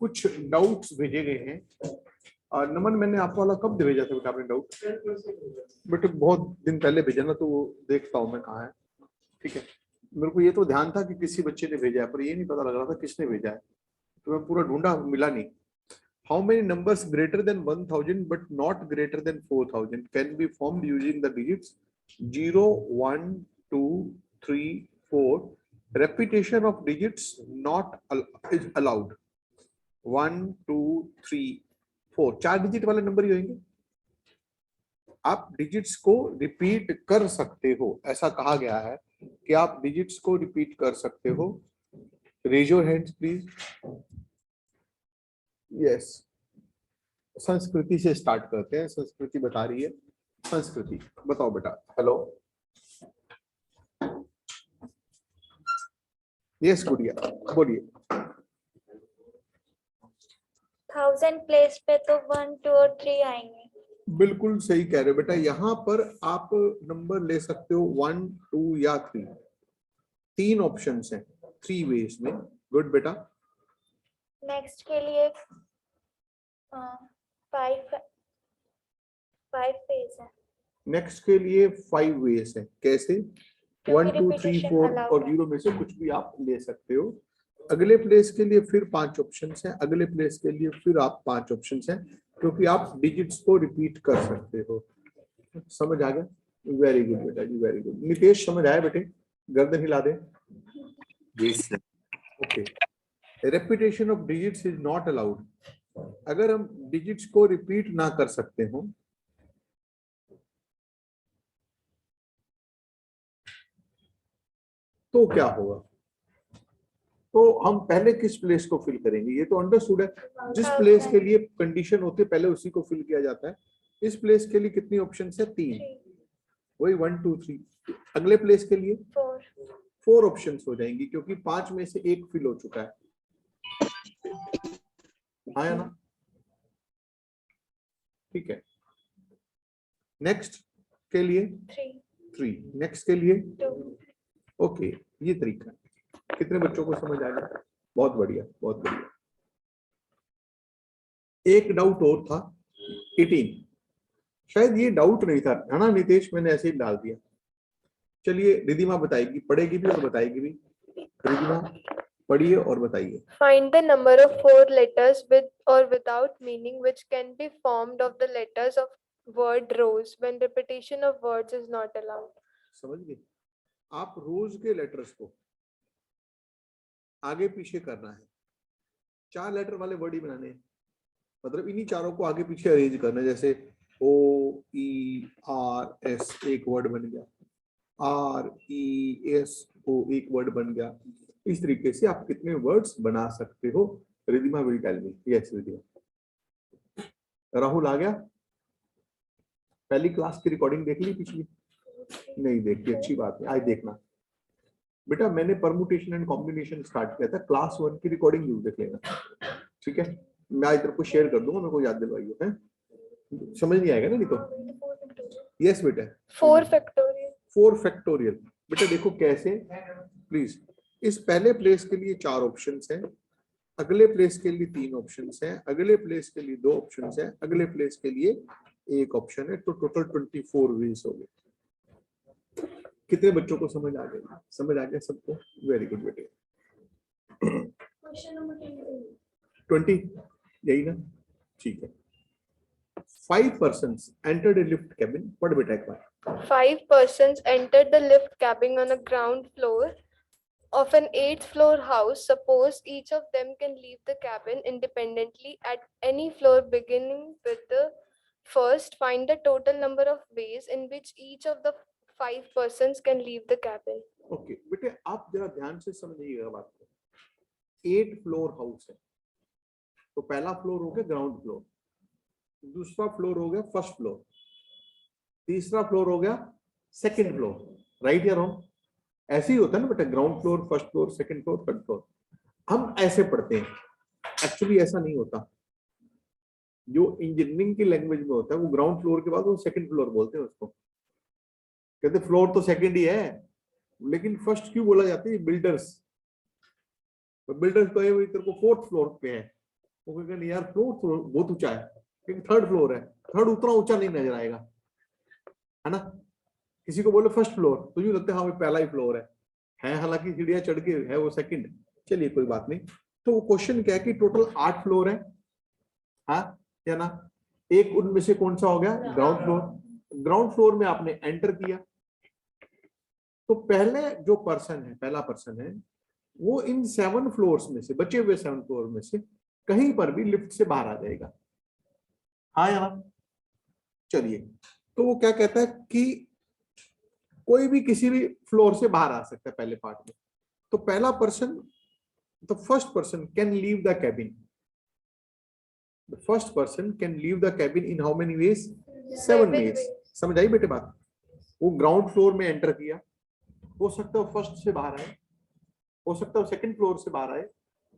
कुछ डाउट्स भेजे गए हैं। नमन, मैंने आपको वाला कब भेजा था बेटा आपने डाउट? बेटे बहुत दिन पहले भेजा ना, तो वो देखता हूँ मैं कहाँ है। ठीक है, मेरे को ये तो ध्यान था कि किसी बच्चे ने भेजा है, पर ये नहीं पता लग रहा था किसने भेजा है, तो मैं पूरा ढूंढा, मिला नहीं। How many numbers greater than 1000 but not greater than 4000 can be formed using the digits 0, 1, 2, 3, 4? Repetition of digits not is allowed. 1, 2, 3, 4 4 digit वाले नंबर ही होंगे। आप डिजिट्स को रिपीट कर सकते हो, ऐसा कहा गया है कि आप डिजिट्स को रिपीट कर सकते हो। Raise your hands please. Yes, Sanskriti से स्टार्ट करते हैं। संस्कृति बता रही है। संस्कृति बताओ बेटा। हेलो। यस गुड़िया, बोलिए। 1000 प्लेस पे तो 1, 2 और 3 आएंगे। बिल्कुल सही कह रहे हो बेटा। यहाँ पर आप नंबर ले सकते हो 1, 2 या 3। 3 ऑप्शंस हैं, 3 वेज में। गुड बेटा। नेक्स्ट के लिए 5 वेज है। नेक्स्ट के लिए 5 वेज है। कैसे? 1, 2, 3, 4 और 0 में से कुछ भी आप ले सकते हो। अगले प्लेस के लिए फिर 5 ऑप्शंस हैं। अगले प्लेस के लिए फिर आप 5 ऑप्शंस हैं, क्योंकि आप डिजिट्स को रिपीट कर सकते हो। समझ आ गया? वेरी गुड बेटा जी, वेरी गुड। नितेश समझ आया बेटे? गर्दन हिला दे। Yes sir. Okay. Repetition of digits is not allowed. अगर हम डिजिट्स को रिपीट ना कर सकते हो तो क्या होगा? तो हम पहले किस प्लेस को फिल करेंगे? ये तो अंडरस्टूड है। जिस प्लेस के लिए कंडीशन होती है पहले उसी को फिल किया जाता है। इस प्लेस के लिए कितनी ऑप्शन है? 3। वही 1, 2, 3। अगले प्लेस के लिए 4 ऑप्शंस हो जाएंगी, क्योंकि 5 में से 1 फिल हो चुका है। आया ना? ठीक है। नेक्स्ट के लिए 3। नेक्स्ट के लिए 2। ओके, ये तरीका है। कितने बच्चों को समझ आ गया? बहुत बढ़िया, बहुत बढ़िया। एक डाउट और था, 18। शायद ये डाउट नहीं था, है ना नितेश? मैंने ऐसे ही डाल दिया। चलिए रिधिमा बताएगी, पढ़ेगी भी और बताएगी भी। रिधिमा पढ़िए और बताइए। Find the number of 4 letters with or without meaning which can be formed of the letters of word rows when repetition of words is not allowed. समझ गए? आप रोज के लेटर्स को आगे पीछे करना है। 4 लेटर वाले वर्ड ही बनाने हैं, मतलब इन्हीं चारों को आगे पीछे अरेंज करना है। जैसे OERS एक वर्ड बन गया, RESO एक वर्ड बन गया। इस तरीके से आप कितने वर्ड्स बना सकते हो? Ridhima will tell me. Yes Ridhima. Rahul आ गया? पहली क्लास की रिकॉर्डिंग देख ली? पिछली नहीं देखी? अच्छी बात है, आज देखना बेटा। मैंने परमुटेशन एंड कॉम्बिनेशन स्टार्ट किया था, क्लास 1 की रिकॉर्डिंग जरूर देख लेना। ठीक है, मैं आज तेरे को शेयर कर दूंगा, मेरे को याद दिलवाइए। है समझ नहीं आएगा ना? नहीं तो यस बेटा। 4 factorial. 4 फैक्टोरियल। बेटा देखो कैसे, प्लीज। इस पहले प्लेस के लिए 4 ऑप्शंस हैं, अगले प्लेस के लिए 3 ऑप्शंस हैं, अगले प्लेस के लिए 2 ऑप्शंस हैं, अगले प्लेस के लिए 1 ऑप्शन है। तो टोटल 24 वेज हो गए। कितने बच्चों को समझ आ गया? समझ आ गया सबको? वेरी गुड बेटे। 20 यही ना? ठीक है। 5 persons entered a lift cabin. पढ़ बेटा एक बार। 5 persons entered the lift cabin on a ground floor of an 8th floor house. Suppose each of them can leave the cabin independently at any floor beginning with the first. Find the total number of ways in which each of the 5 persons can leave the cabin. Okay बेटे, आप जरा ध्यान से समझिएगा बात को। 8 floor house है, तो पहला फ्लोर हो गया ग्राउंड फ्लोर, दूसरा फ्लोर हो गया फर्स्ट फ्लोर, तीसरा फ्लोर हो गया सेकंड फ्लोर। राइट या रॉन्ग? ऐसे ही होता है ना बेटा, ground floor, first floor, second floor, third floor. हम ऐसे पढ़ते हैं, एक्चुअली ऐसा नहीं होता। जो इंजीनियरिंग की लैंग्वेज में होता है, वो ग्राउंड फ्लोर के बाद वो सेकंड फ्लोर बोलते हैं उसको। कहते फ्लोर तो सेकंड ही है, लेकिन फर्स्ट क्यों बोला जाता है? बिल्डर्स, बिल्डर्स को तेरे को 4th फ्लोर पे है, वो कहेगा नहीं यार फ्लोर बहुत ऊंचा है, क्योंकि थर्ड फ्लोर है, थर्ड उतना ऊंचा नहीं नजर आएगा, है ना। किसी को बोलो फर्स्ट फ्लोर तो यूं लगता है हाँ वो पहला ही फ्लोर है, हालांकि सीढ़ियां चढ़ के है वो सेकंड। चलिए कोई बात नहीं। तो वो क्वेश्चन क्या है कि टोटल 8 फ्लोर है, हाँ या ना। एक उनमें से कौन सा हो गया, ग्राउंड फ्लोर। ग्राउंड फ्लोर में आपने एंटर किया, तो पहले जो पर्सन है, पहला पर्सन है, वो इन 7 फ्लोर्स में से, बचे हुए 7 फ्लोर में से कहीं पर भी लिफ्ट से बाहर आ जाएगा, हाँ या ना। चलिए, तो वो क्या कहता है कि कोई भी किसी भी फ्लोर से बाहर आ सकता है पहले पार्ट में। तो पहला person, the first person can leave the cabin, the first person can leave the cabin in how many ways, 7 ways. समझ आई बेटे बात। वो ग्राउंड फ्लोर में एंटर किया, हो सकता है वो फर्स्ट से बाहर आए, हो सकता है वो सेकंड फ्लोर से बाहर आए,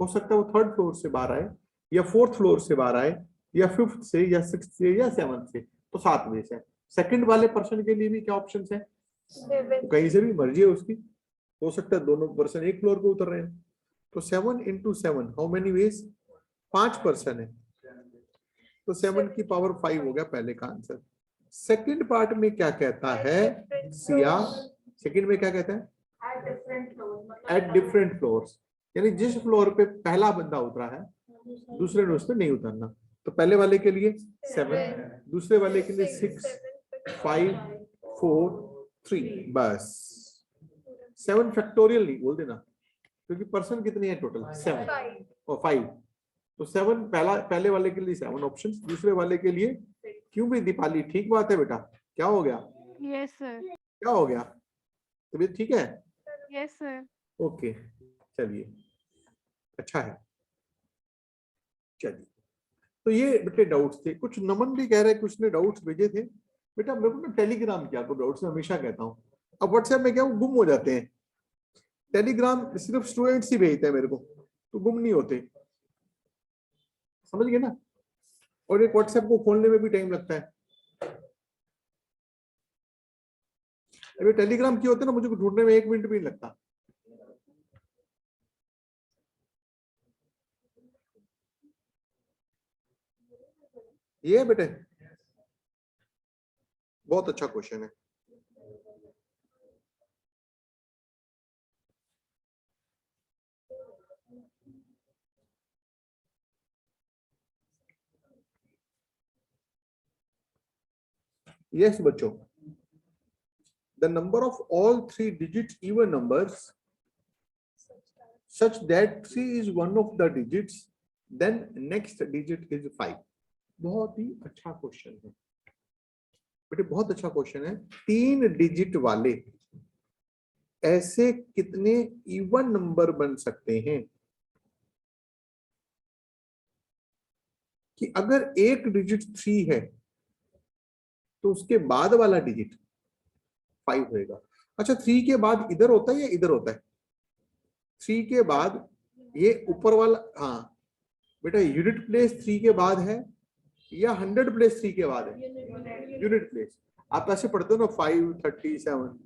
हो सकता है वो थर्ड फ्लोर से बाहर आए, या फोर्थ फ्लोर से बाहर आए, या फिफ्थ से, या सिक्स्थ से, या सेवंथ से। तो 7 वे से। सेकंड वाले पर्सन के लिए भी क्या ऑप्शंस है, तो कहीं से भी मर्जी है उसकी, हो सकता है दोनों पर्सन एक फ्लोर पे उतर रहे हैं। तो 7 into 7 how many veg, 5 person है, तो 7 की पावर 5 हो गया पहले का आंसर। सेकंड पार्ट में क्या कहता है सिया, सेकंड में क्या कहता है, एट डिफरेंट फ्लोर्स, यानी जिस फ्लोर पे पहला बंदा उतरा है दूसरे ने उस पर नहीं उतरना। तो पहले वाले के लिए 7, दूसरे वाले के लिए 6, 5, 4, 3, बस 7 फैक्टोरियल नहीं बोल देना, क्योंकि पर्सन कितने हैं टोटल, 7 और 5। तो 7 पहले वाले के लिए 7 ऑप्शन, दूसरे वाले के लिए। क्यों भी दीपाली, ठीक बात है बेटा, क्या हो गया, यस सर। क्या हो गया, तबीयत ठीक है, यस सर। ओके चलिए अच्छा है। चलिए, तो ये बेटे डाउट्स थे, कुछ नमन भी कह रहे हैं, कुछ ने डाउट्स भेजे थे। बेटा मेरे को ना टेलीग्राम किया तो डाउट्स, मैं हमेशा कहता हूँ, अब व्हाट्सएप में क्या वो गुम हो जाते हैं, टेलीग्राम सिर्फ स्टूडेंट्स ही भेजते हैं मेरे को, तो गुम नहीं होते, समझ गए ना। और एक व्हाट्सएप को खोलने में भी टाइम लगता है। अभी टेलीग्राम की होते हैं ना, मुझे ढूंढने में 1 मिनट भी नहीं लगता। ये है बेटे, बहुत अच्छा क्वेश्चन है। यस बच्चों, the number of all 3 digits even numbers such that 3 is one of the digits, then next digit is 5। बहुत ही अच्छा क्वेश्चन है बेटे, बहुत अच्छा क्वेश्चन है। 3 डिजिट वाले ऐसे कितने इवन नंबर बन सकते हैं कि अगर एक डिजिट 3 है तो उसके बाद वाला डिजिट 5 होएगा। अच्छा 3 के बाद इधर होता है या इधर होता है, 3 के बाद ये ऊपर वाला, हाँ बेटा यूनिट प्लेस 3 के बाद है या 100 प्लेस 3 के बाद है, यूनिट प्लेस। आप ऐसे पढ़ते हो ना 537,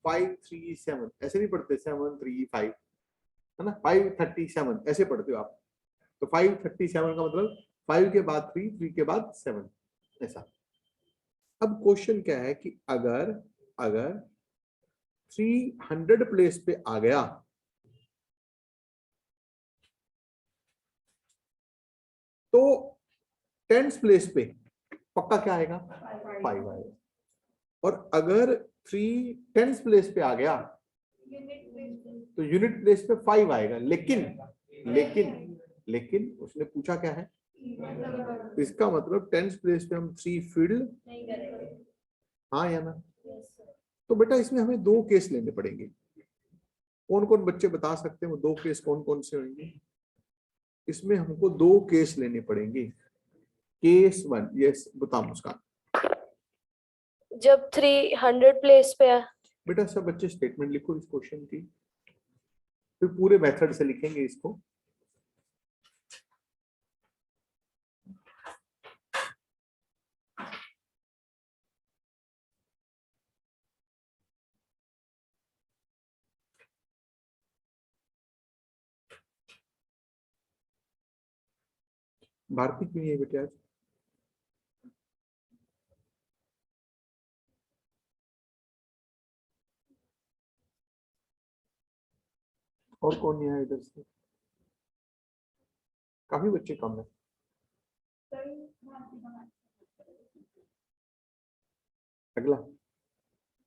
537 ऐसे नहीं पढ़ते, 735 है ना, 537 ऐसे पढ़ते हो आप। तो 537 का मतलब 5 के बाद 3, 3 के बाद 7 ऐसा। अब क्वेश्चन क्या है कि अगर 300 प्लेस पे आ गया तो 10th प्लेस पे पक्का क्या आएगा, 5 आएगा। और अगर 3 10th प्लेस पे आ गया तो यूनिट प्लेस पे 5 आएगा। लेकिन उसने पूछा क्या है, इसका मतलब 10th प्लेस पे हम 3 फिल, हाँ या ना। तो बेटा इसमें हमें 2 केस लेने पड़ेंगे। कौन कौन बच्चे बता सकते हैं वो 2 केस कौन कौन से होंगे। इसमें हमको 2 केस लेने पड़ेंगे। केस 1, यस बता मुस्कान। जब 300 प्लेस पे है, बेटा सब बच्चे स्टेटमेंट लिखो इस क्वेश्चन की, फिर पूरे मेथड से लिखेंगे इसको। भारती क्यों नहीं है बेटे आज? और कौन नहीं आया इधर से? काफी बच्चे कम है। अगला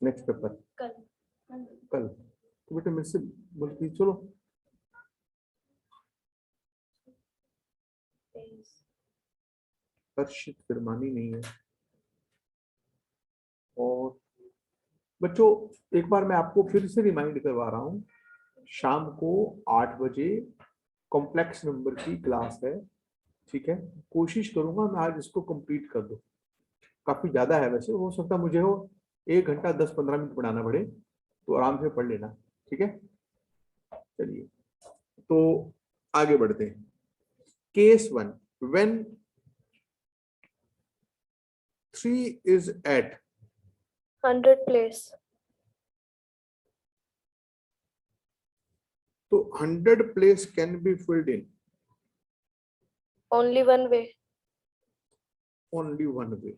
नेक्स्ट पेपर कल तो बेटा मेरे से बोलती चलो। हर्षित फिरमानी नहीं है। और बच्चों एक बार मैं आपको फिर से रिमाइंड करवा रहा हूँ, शाम को 8 बजे कॉम्प्लेक्स नंबर की क्लास है, ठीक है। कोशिश करूंगा मैं आज इसको कंप्लीट कर दूं। काफी ज्यादा है वैसे, हो सकता मुझे हो 1 घंटा 10-15 मिनट पढ़ाना पड़े, तो आराम से पढ़ लेना, ठीक है। चलिए तो आगे बढ़ते हैं। Case 1, when 3 is at 100 place. तो 100 place can be filled in Only one way. only one way.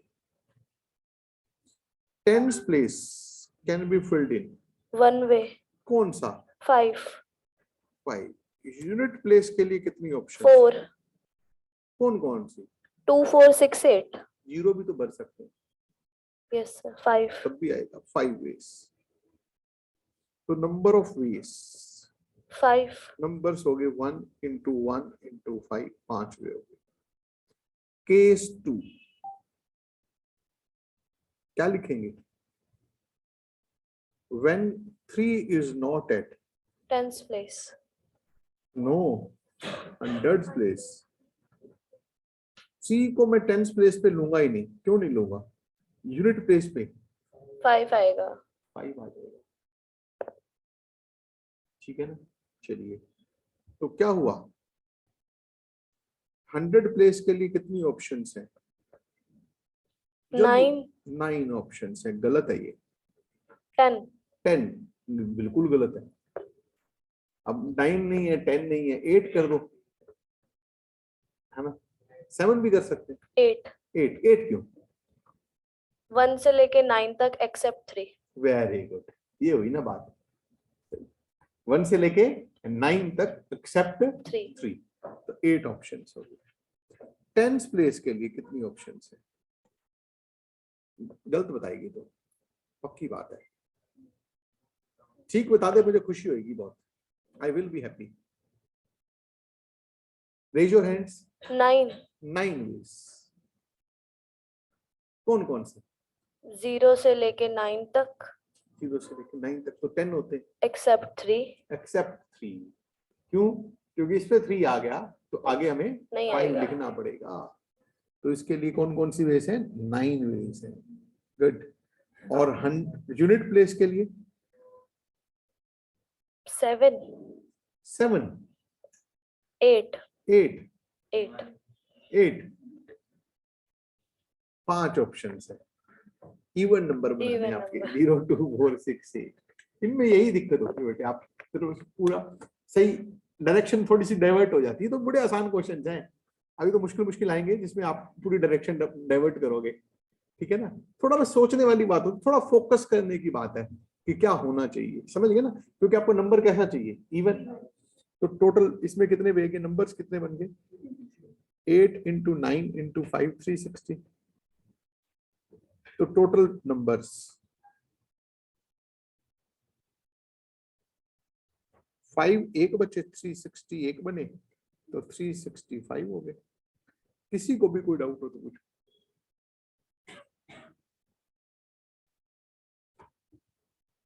10's place can be filled in One way. कौन सा? 5. 5. यूनिट प्लेस के लिए कितनी ऑप्शन? 4. कौन कौन सी? 2, 4, 6, 8. जीरो भी तो भर सकते हैं, Yes, sir. 5. तब भी आएगा 5 ways. तो नंबर ऑफ वेज 5. नंबर्स हो गए 1 into 1 into 5, 5 वे हो गए। केस 2 क्या लिखेंगे? When 3 is not at 10th place. no 100th place. C को मैं 10th place पे लूंगा ही नहीं। क्यों नहीं लूंगा? यूनिट प्लेस पे 5 आएगा. 5 आ जाएगा, ठीक है ना। चलिए तो क्या हुआ? 100 प्लेस के लिए कितनी ऑप्शंस हैं? 9. 9 ऑप्शंस हैं। गलत है ये। 10. 10 बिल्कुल गलत है। अब 9 नहीं है, 10 नहीं है, 8 कर दो, है ना। 7 भी कर सकते हैं। 8. 8 क्यों? 1 से लेके 9 तक except 3. वेरी गुड, ये हुई ना बात। 1 से लेके 9 तक एक्सेप्ट 3, तो 8 ऑप्शंस हो गए। 10th प्लेस के लिए कितनी ऑप्शंस है? गलत बताएगी तो पक्की बात है। ठीक बता दे, मुझे खुशी होगी बहुत। I will be happy. Raise your hands. 9. 9 ways. कौन कौन से? 0 से लेके 9 तक 0 से लेके 9 तक तो 10 होते हैं, except 3. एक्सेप्ट 3। क्यों? क्योंकि इस पे 3 आ गया तो आगे हमें नहीं 5 आएगा. लिखना पड़ेगा। तो इसके लिए कौन कौन सी वेज है? 9 वेज है। गुड। और यूनिट प्लेस के लिए 7. 7, 8. 8, 8. 8, 5 ऑप्शन है। इवन नंबर बनाने Even आपके number. 0, 2, 4, 6, 8। इनमें यही दिक्कत होती है बेटे, आप फिर पूरा सही डायरेक्शन थोड़ी सी डाइवर्ट हो जाती है। तो बड़े आसान क्वेश्चन हैं, अभी तो मुश्किल मुश्किल आएंगे जिसमें आप पूरी डायरेक्शन डाइवर्ट करोगे, ठीक है ना। थोड़ा बस सोचने वाली बात होती, थोड़ा फोकस करने की बात है कि क्या होना चाहिए, समझ गए ना। क्योंकि आपको नंबर कैसा चाहिए? इवन। तो टोटल इसमें कितने बनेंगे? नंबर्स कितने बन गए? 8 into 9 into 5, 360। तो टोटल नंबर्स 5 एक बचे, 360 एक बने, तो 365 हो गए। किसी को भी कोई डाउट हो तो पूछो।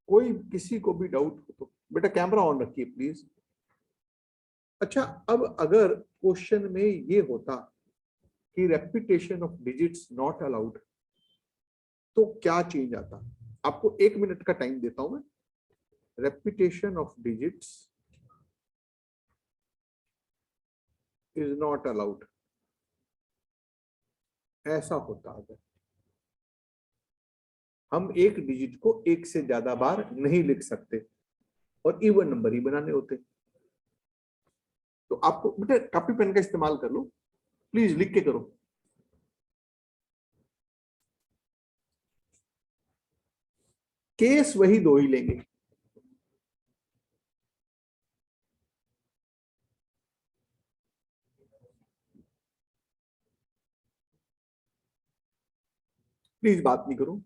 कोई किसी को भी डाउट हो तो बेटा कैमरा ऑन रखिए प्लीज। अच्छा, अब अगर क्वेश्चन में ये होता कि repetition of digits not allowed, तो क्या चेंज आता? आपको 1 मिनट का टाइम देता हूं मैं। Repetition of digits is not allowed, ऐसा होता अगर हम एक डिजिट को एक से ज्यादा बार नहीं लिख सकते और इवन नंबर ही बनाने होते। तो आपको बेटा कॉपी पेन का इस्तेमाल कर लो, प्लीज लिख के करो। केस वही दो ही लेंगे। प्लीज बात नहीं करो।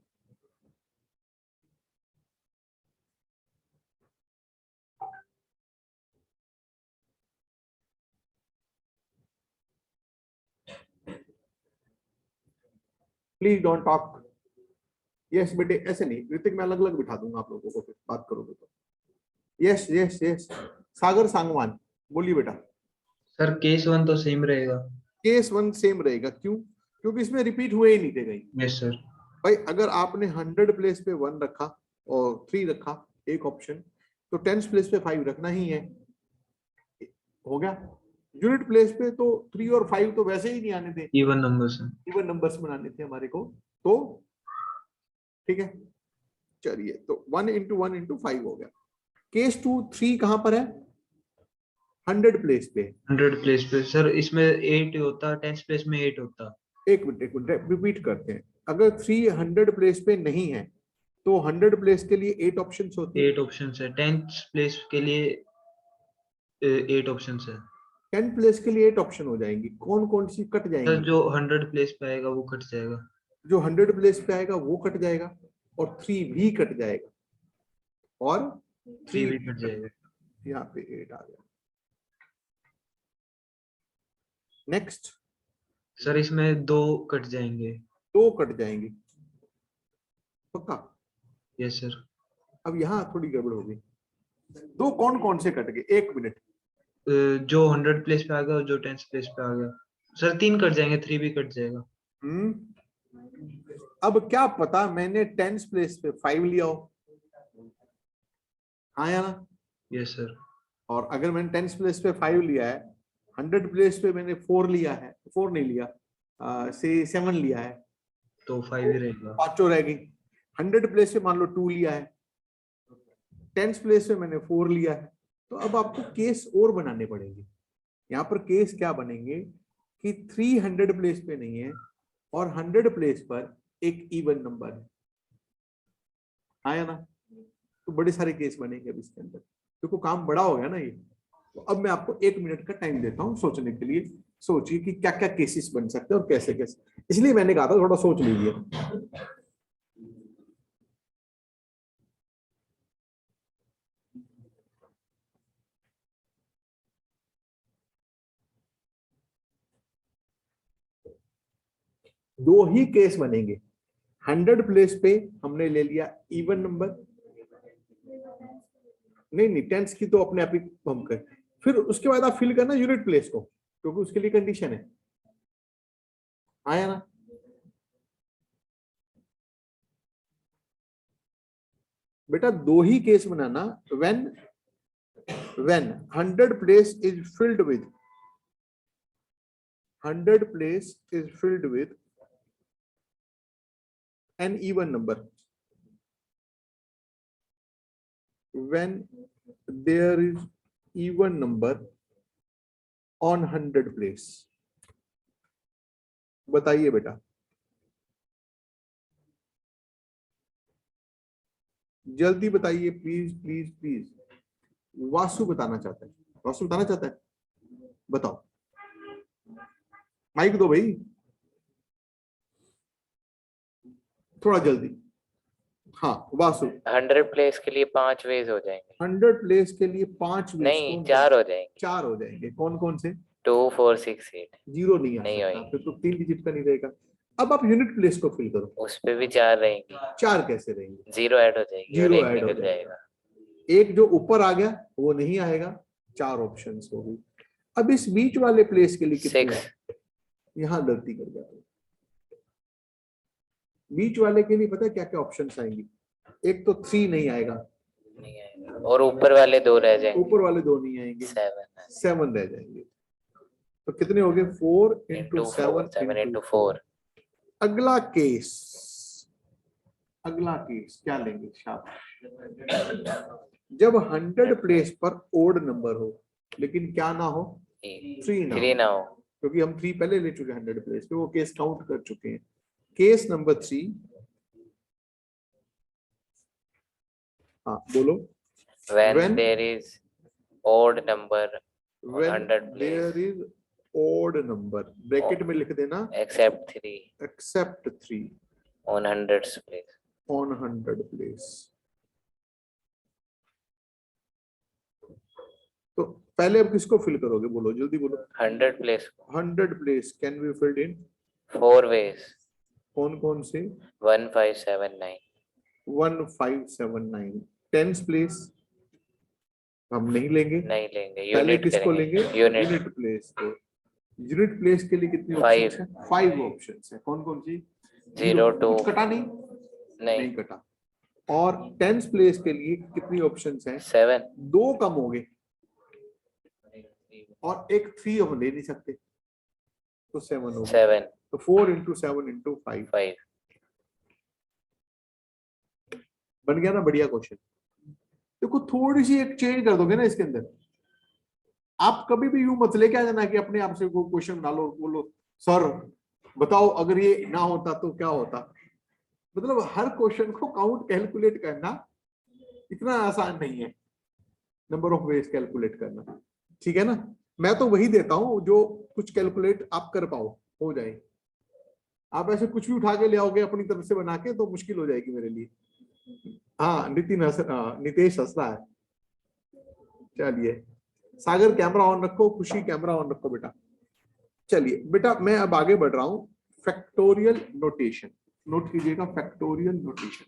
Please don't talk. यस बेटे, ऐसे नहीं ऋतिक, मैं अलग अलग बिठा दूंगा आप लोगों को, फिर बात करोगे तो। Yes yes yes. Sagar Sangwan, बोलिए बेटा। सर केस 1 तो सेम रहेगा। केस 1 सेम रहेगा, क्यों? क्योंकि इसमें रिपीट हुए ही नहीं थे कहीं। Yes sir. भाई अगर आपने 100 प्लेस पे 1 रखा और 3 रखा एक ऑप्शन, तो 10 प्लेस पे 5 रखना ही है। हो गया। यूनिट प्लेस पे तो 3 और 5 तो वैसे ही नहीं आने थे, even number sir. Even numbers बनाने थे हमारे को, तो ठीक है। चलिए, तो 1 into 1 into 5 हो गया। केस 2 3 कहां पर है? 100 प्लेस पे। 100 प्लेस पे सर, इसमें 8 होता, 10 प्लेस में 8 होता। एक मिनट रिपीट करते हैं। अगर 300 प्लेस पे नहीं है तो 100 प्लेस के लिए 8 ऑप्शंस होते हैं। 8 ऑप्शन है। 10 प्लेस के लिए 8 ऑप्शन है। 10 प्लेस के लिए 8 ऑप्शन हो जाएंगी। कौन कौन सी कट सर जाएंगी? जो 100 प्लेस पे आएगा वो कट जाएगा। जो 100 प्लेस पे आएगा वो कट जाएगा, और 3 भी कट जाएगा, और 3 भी कट जाएगा। यहाँ पे 8 आ गया। नेक्स्ट। सर इसमें 2 कट जाएंगे। 2 कट जाएंगे पक्का? Yes sir. अब यहाँ थोड़ी गड़बड़ हो गई। 2 कौन कौन से कट गए? 1 मिनट। जो 100 प्लेस पे आ गया और जो 10 प्लेस पे आ गया। सर 3 कट जाएंगे, 3 भी कट जाएगा। अब क्या पता मैंने 10 प्लेस पे 5 लिया हो, हाँ या ना? Yes sir. और अगर मैंने 10 प्लेस पे 5 लिया है, 100 प्लेस पे मैंने 4 लिया है, 4 नहीं लिया, से 7 लिया है, तो 5 ही रहेगा। पांचों रह गई। 100 प्लेस पे मान लो 2 लिया है, 10 प्लेस पे मैंने 4 लिया है, तो अब आपको केस और बनाने पड़ेंगे। यहाँ पर केस क्या बनेंगे कि 300 प्लेस पे नहीं है और 100 प्लेस पर एक इवन नंबर है, आया ना? तो बड़े सारे केस बनेंगे अब इसके अंदर, क्योंकि काम बड़ा हो गया ना ये। तो अब मैं आपको 1 मिनट का टाइम देता हूँ सोचने के लिए। सोचिए कि क्या क्या केसेस बन सकते हैं और कैसे कैसे, इसलिए मैंने कहा था थोड़ा सोच लीजिए। दो ही केस बनेंगे। 100 प्लेस पे हमने ले लिया इवन नंबर, नहीं टेंस की तो अपने आप ही हम कर, फिर उसके बाद आप फिल करना यूनिट प्लेस को, क्योंकि उसके लिए कंडीशन है, आया ना? बेटा दो ही केस बनाना। When 100 place is filled with 100 place is filled with an even number, when there is even number on 100 place। बताइए बेटा, जल्दी बताइए प्लीज प्लीज प्लीज। वासु बताना चाहता है, वासु बताना चाहता है, बताओ, माइक दो भाई, थोड़ा जल्दी। हाँ वासु। 100 प्लेस के लिए 5 वेज हो जाएंगे। 100 प्लेस के लिए 5 नहीं 4 हो जाएंगे। 4 हो जाएंगे। कौन कौन से? 2 4 6 8। 0 नहीं आ नहीं सकता, होएंगे। फिर तो 3 डिजिट का नहीं रहेगा। अब आप यूनिट प्लेस को फिल करो। उस पे भी 4 रहेंगे। 4 कैसे रहेंगे? 0 ऐड हो जाएगी और 0 एक ऐड हो निकल जाएगा। जाएगा। एक जो ऊपर आ गया वो नहीं आएगा, 4 ऑप्शंस हो गई। अब इस बीच वाले प्लेस के लिए कितने? 6। यहाँ गलती कर जाते, बीच वाले के लिए पता है क्या क्या ऑप्शंस आएंगे? एक तो 3 नहीं आएगा, नहीं आएगा, और ऊपर वाले 2 रह जाएंगे। ऊपर वाले 2 नहीं आएंगे, 7 रह जाएंगे। तो कितने हो गए? 4 into 7 into 4। अगला केस, अगला केस क्या लेंगे? शाबाश। जब 100 प्लेस पर ओड नंबर हो लेकिन क्या ना हो? 3 ना हो। क्योंकि हम 3 पहले ले चुके हैं 100 प्लेस पे, वो केस काउंट कर चुके हैं। केस नंबर 3, हाँ बोलो। when When- there is odd number When 100 there place is odd number, bracket में लिख देना except 3 except 3 on 100's place. on 100 place। तो पहले अब किसको फिल करोगे, बोलो जल्दी बोलो। 100 place 100 place can be filled in 4 ways, कौन कौन से? 1579, 1579। टेंस प्लेस हम नहीं लेंगे, नहीं लेंगे, पहले यूनिट किसको लेंगे? करेंगे, यूनिट यूनिट प्लेस को। यूनिट प्लेस के लिए कितनी Five. ऑप्शंस हैं? 5 ऑप्शंस हैं। कौन कौन सी? 0 2 कुछ कटा नहीं? नहीं नहीं कटा। और टेंस प्लेस के लिए कितनी ऑप्शंस हैं? 7 2 कम हो गए और एक 3 हम ले नहीं सकते, तो 7 हो गए। 7 तो 4 into 7 into 5 5 बन गया ना? बढ़िया क्वेश्चन। देखो थोड़ी सी एक चेंज कर दोगे ना इसके अंदर, आप कभी भी यूं मत लेके आ जाना कि अपने आप से कोई क्वेश्चन डालो, बोलो सर बताओ अगर ये ना होता तो क्या होता। मतलब हर क्वेश्चन को काउंट कैलकुलेट करना इतना आसान नहीं है, नंबर ऑफ वेज कैलकुलेट करना, ठीक है ना। मैं तो वही देता हूं जो कुछ कैलकुलेट आप कर पाओ, हो जाए। आप ऐसे कुछ भी उठा के ले आओगे अपनी तरफ से बना के तो मुश्किल हो जाएगी मेरे लिए। हाँ नितेश हंस रहा है। चलिए सागर कैमरा ऑन रखो, खुशी कैमरा ऑन रखो बेटा। चलिए बेटा मैं अब आगे बढ़ रहा हूं। फैक्टोरियल नोटेशन नोट कीजिएगा, फैक्टोरियल नोटेशन।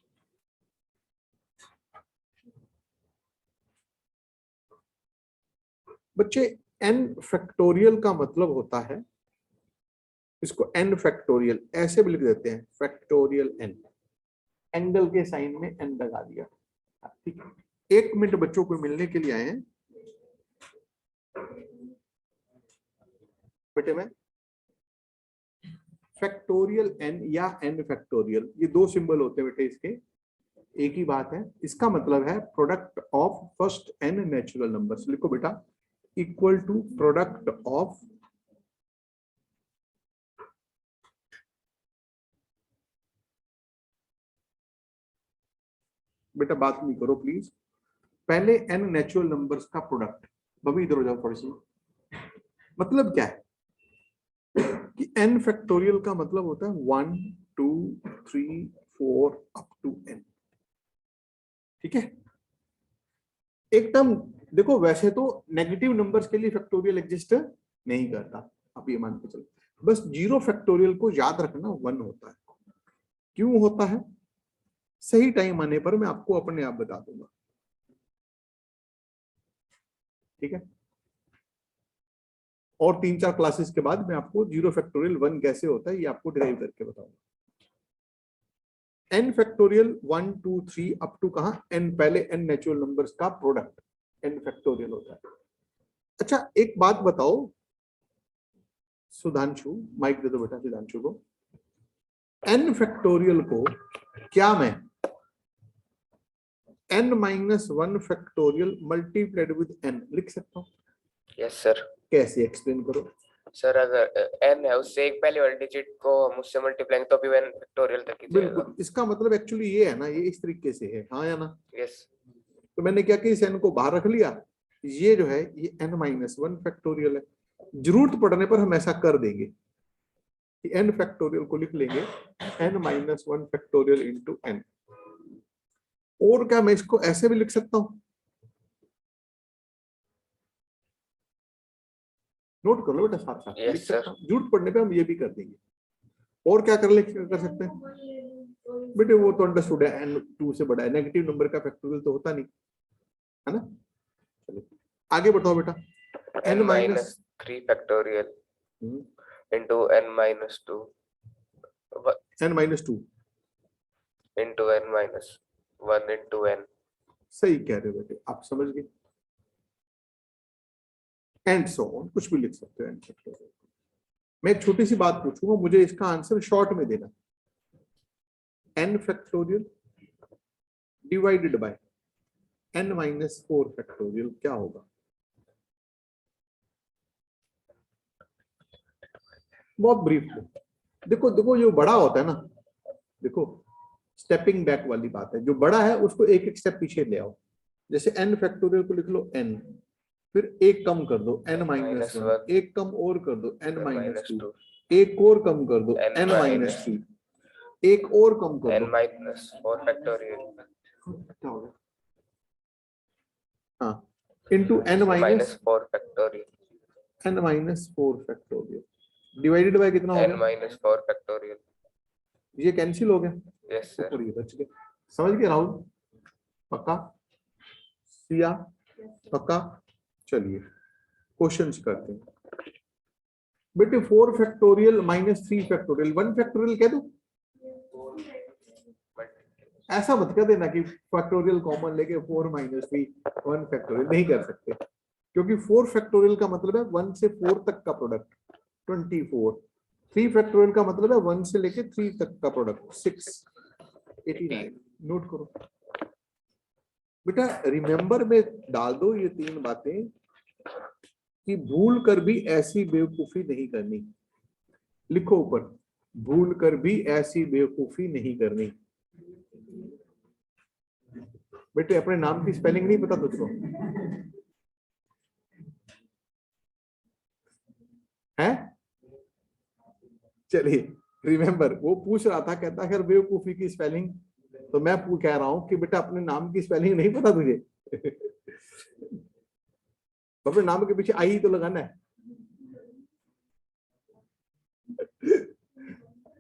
बच्चे n फैक्टोरियल का मतलब होता है, इसको n फैक्टोरियल ऐसे भी लिख देते हैं, फैक्टोरियल n, एंगल के साइन में n लगा दिया, ठीक है। 1 मिनट बच्चों को मिलने के लिए आए हैं बेटे। में फैक्टोरियल n या n फैक्टोरियल, ये 2 सिंबल होते हैं बेटे इसके, एक ही बात है। इसका मतलब है product of first n natural numbers. लिखो बेटा, इक्वल टू प्रोडक्ट ऑफ बेटा बात नहीं करो प्लीज, पहले n नेचुरल नंबर्स का प्रोडक्ट। बबी इधर हो जाओ थोड़ी सी। मतलब क्या है कि n फैक्टोरियल का मतलब होता है 1 2 3 4 अप टू n, ठीक है। एक टर्म देखो, वैसे तो नेगेटिव नंबर्स के लिए फैक्टोरियल एग्जिस्ट नहीं करता, आप ये मान के चलो। बस 0 फैक्टोरियल को याद रखना 1 होता है। क्यों होता है? सही टाइम आने पर मैं आपको अपने आप बता दूंगा, ठीक है। और 3-4 क्लासेस के बाद मैं आपको 0 फैक्टोरियल 1 कैसे होता है ये आपको डिराइव करके बताऊंगा। n फैक्टोरियल 1 2 3 अप टू कहां n, पहले n नेचुरल नंबर्स का प्रोडक्ट n फैक्टोरियल होता है। अच्छा एक बात बताओ सुधांशु, माइक दे दो बेटा सुधांशु को। n फैक्टोरियल को क्या मैं n-1 factorial multiplied with n लिख सकता हूं? Yes sir. कैसे, एक्सप्लेन करो। सर अगर n है उससे एक पहले वाले डिजिट को हम उससे मल्टीप्लाई तो भी n फैक्टोरियल तक ही जाएगा। बिल्कुल, इसका मतलब एक्चुअली ये है ना, ये इस तरीके से है, हाँ या ना। यस। तो मैंने क्या किया, इस n को बाहर रख लिया, ये जो है ये n-1 फैक्टोरियल है। जरूरत पड़ने पर हम ऐसा कर देंगे कि n फैक्टोरियल को लिख लेंगे n-1 फैक्टोरियल इंटू n। और क्या मैं इसको ऐसे भी लिख सकता हूं? नोट कर लो बेटा साथ साथ, Yes, लिख सकता हूं। जरूरत पड़ने पे हम ये भी कर देंगे। और क्या कर सकते हैं बेटे, वो तो अंडरस्टूड है, n2 से बड़ा है, नेगेटिव नंबर का फैक्टोरियल तो होता नहीं है ना। चलो आगे बढ़ाओ बेटा। n-3 factorial into n-2 n-2 into n-1 into n। सही कह रहे हो बेटे, आप समझ गए। एंड सो ऑन, कुछ भी लिख सकते हो n फैक्टोरियल। मैं एक छोटी सी बात पूछूंगा, मुझे इसका आंसर शॉर्ट में देना। n factorial divided by n-4 factorial क्या होगा? बहुत ब्रीफली देखो देखो, जो बड़ा होता है ना, देखो स्टेपिंग बैक वाली बात है, जो बड़ा है उसको एक एक स्टेप पीछे ले आओ। जैसे n फैक्टोरियल को लिख लो n, फिर एक कम कर दो n माइनस -1, 1, एक कम और कर दो n माइनस -2, 2, एक और कम कर दो n n माइनस 3, एक और कम कर n दो, -4 factorial क्या हो गया, हाँ, into n minus -4 factorial n minus 4 factorial divided by कितना हो n गया, -4 factorial. ये कैंसिल हो गया, Yes sir. ऊपर ये बच गया। समझ गए राहुल? पक्का? सिया पक्का? चलिए क्वेश्चंस करते हैं बेटे। 4 फैक्टोरियल माइनस 3 फैक्टोरियल, 1 फैक्टोरियल कह दो, ऐसा मत कर देना कि फैक्टोरियल कॉमन लेके 4 माइनस 3 1 फैक्टोरियल, नहीं कर सकते, क्योंकि 4 फैक्टोरियल का मतलब है 1 से 4 तक का प्रोडक्ट 24, 3 फैक्टोरियल का मतलब है 1 से लेके 3 तक का प्रोडक्ट 689। नोट करो बेटा, रिमेंबर में डाल दो ये 3 बातें कि भूल कर भी ऐसी बेवकूफी नहीं करनी। लिखो ऊपर, भूल कर भी ऐसी बेवकूफी नहीं करनी। बेटे अपने नाम की स्पेलिंग नहीं पता तुझको है? चलिए रिमेंबर, वो पूछ रहा था, कहता है बेवकूफी की स्पेलिंग, तो मैं कह रहा हूं कि बेटा अपने नाम की स्पेलिंग नहीं पता तुझे अपने नाम के पीछे आई तो लगाना है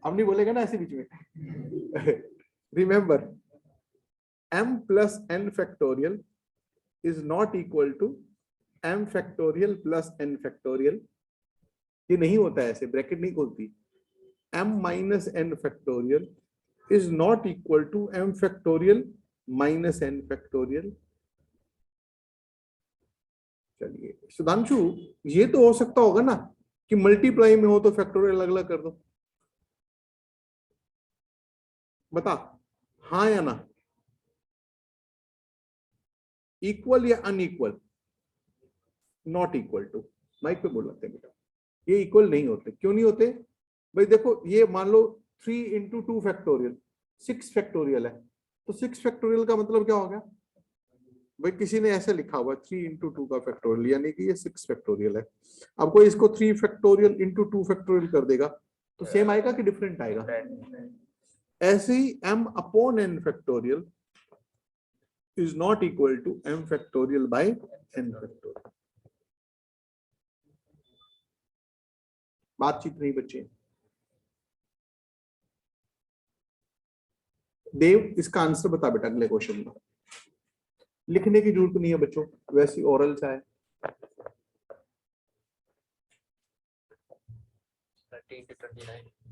हम नहीं बोलेगा ना ऐसे बीच में remember, m plus n factorial is not equal to m factorial plus n factorial। ये नहीं होता है ऐसे, ब्रैकेट नहीं खोलती। m minus n factorial is not equal to m factorial minus n factorial। चलिए सुधांशु, ये तो हो सकता होगा ना कि मल्टीप्लाई में हो तो फैक्टोरियल अलग अलग कर दो, बता हाँ या ना? इक्वल या unequal? Not equal to, mic पे बोल सकते हैं बेटा, ये इक्वल नहीं होते। क्यों नहीं होते भाई? देखो ये मान लो 3 इंटू 2 फैक्टोरियल 6 फैक्टोरियल है, तो 6 फैक्टोरियल का मतलब क्या हो गया भाई? किसी ने ऐसे लिखा हुआ 3 इंटू 2 का फैक्टोरियल, यानी कि ये 6 फैक्टोरियल है। अब कोई इसको 3 फैक्टोरियल इंटू 2 फैक्टोरियल कर देगा तो सेम आएगा कि डिफरेंट आएगा? ऐसे ही m upon n factorial is not equal to m factorial by n factorial। बातचीत नहीं बच्चे। देव इसका आंसर बता बेटा अगले क्वेश्चन का। लिखने की जरूरत नहीं है बच्चों, वैसी ओरल सा है।